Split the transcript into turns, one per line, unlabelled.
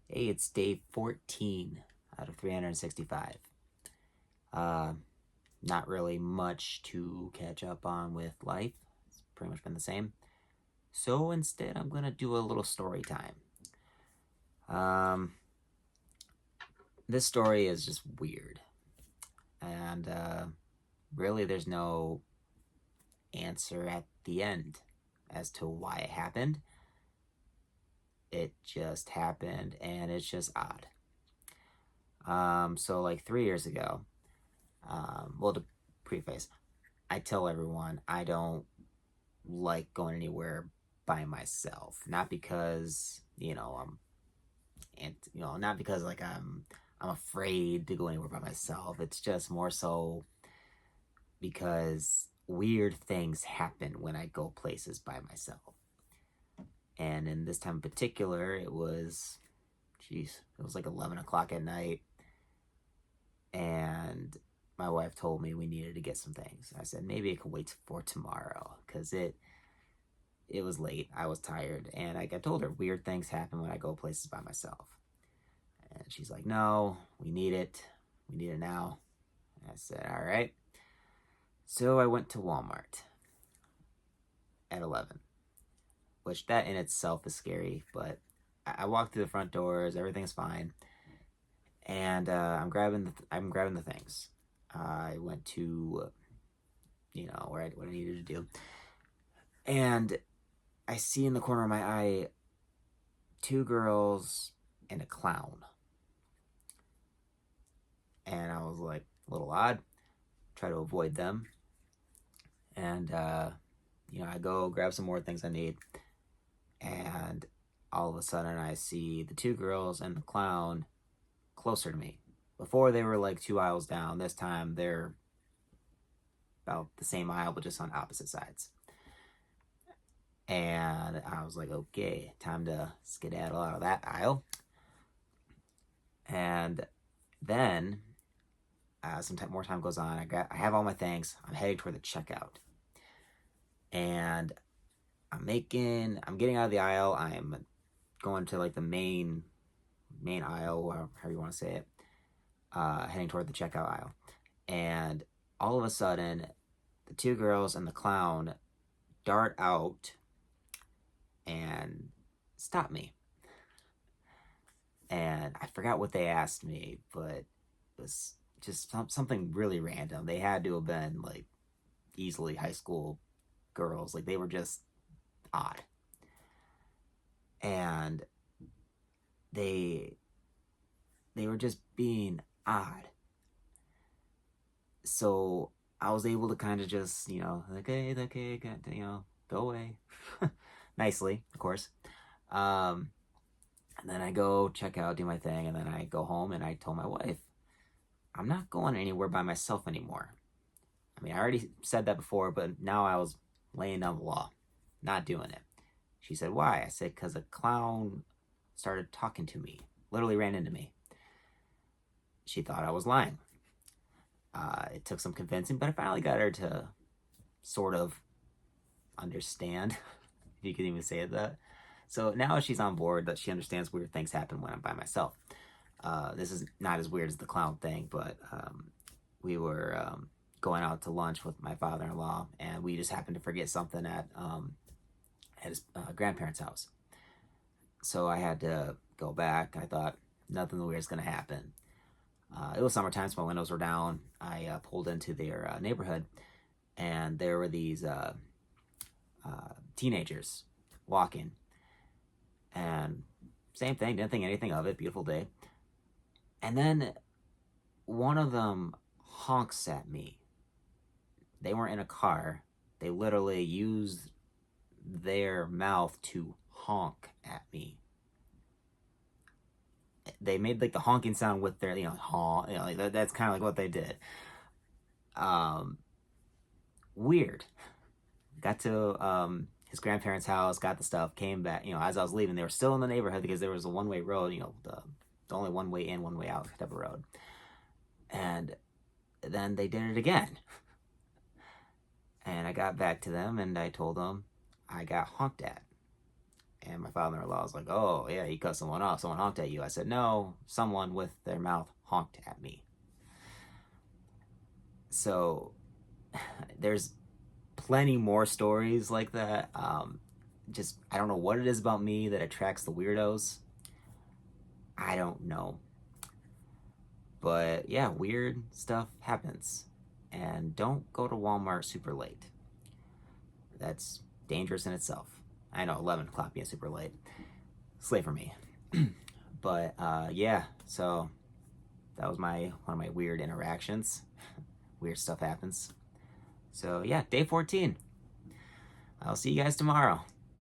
Hey, it's day 14 out of 365. Uh, Not really much to catch up on with life. It's pretty much been the same. So instead, I'm going to do a little story time. Um, this story is just weird. And really, there's no answer at the end as to why it happened. It just happened, and it's just odd. So like 3 years ago, to preface, I tell everyone I don't like going anywhere by myself. Not because not because like I'm afraid to go anywhere by myself. It's just more so because weird things happen when I go places by myself. And in this time in particular, it was like 11 o'clock at night, and my wife told me we needed to get some things. I said maybe it could wait for tomorrow because it was late. I was tired, and I told her weird things happen when I go places by myself. And she's like, "No, we need it. We need it now." And I said, "All right." So I went to Walmart at 11, which that in itself is scary. But I walked through the front doors. Everything's fine, and I'm grabbing the things. I went to what I needed to do, and I see in the corner of my eye two girls and a clown. And I was like, a little odd. Try to avoid them. And, I go grab some more things I need. And all of a sudden, I see the two girls and the clown closer to me. Before they were like 2 aisles down. This time they're about the same aisle, but just on opposite sides. And I was like, okay, time to skedaddle out of that aisle. And then more time goes on. I have all my things. I'm heading toward the checkout, and I'm getting out of the aisle. I'm going to like the main aisle, however you want to say it. Heading toward the checkout aisle, and all of a sudden, the two girls and the clown dart out and stop me. And I forgot what they asked me, but it was just something really random. They had to have been like easily high school girls. Like they were just odd. And they they were just being odd. So I was able to kind of just, like, hey, okay, go away. Nicely, of course. Um, and then I go check out, do my thing, and then I go home and I told my wife, I'm not going anywhere by myself anymore. I mean, I already said that before, but now I was laying down the law, not doing it. She said, why? I said, because a clown started talking to me, literally ran into me. She thought I was lying. It took some convincing, but I finally got her to sort of understand, if you can even say that. So now she's on board, that she understands weird things happen when I'm by myself. This is not as weird as the clown thing, but we were going out to lunch with my father-in-law, and we just happened to forget something at his grandparents' house. So I had to go back. I thought nothing weird's gonna happen. It was summertime, so my windows were down. I pulled into their neighborhood, and there were these teenagers walking. And same thing, didn't think anything of it. Beautiful day. And then one of them honks at me. They weren't in a car. They literally used their mouth to honk at me. They made like the honking sound with their, honk. Like that's kind of like what they did. Um, Weird. Got to his grandparents' house, got the stuff, came back. As I was leaving, they were still in the neighborhood because there was a one-way road. The only one way in, one way out type of road. And then they did it again. And I got back to them and I told them I got honked at. And my father-in-law was like, "Oh yeah, you cut someone off. Someone honked at you." I said, "No, someone with their mouth honked at me." So there's plenty more stories like that. Just I don't know what it is about me that attracts the weirdos. I don't know. But yeah, weird stuff happens. And don't go to Walmart super late. That's dangerous in itself. I know 11 o'clock being super late. It's late for me. But yeah, so that was one of my weird interactions. Weird stuff happens. So yeah, day 14. I'll see you guys tomorrow.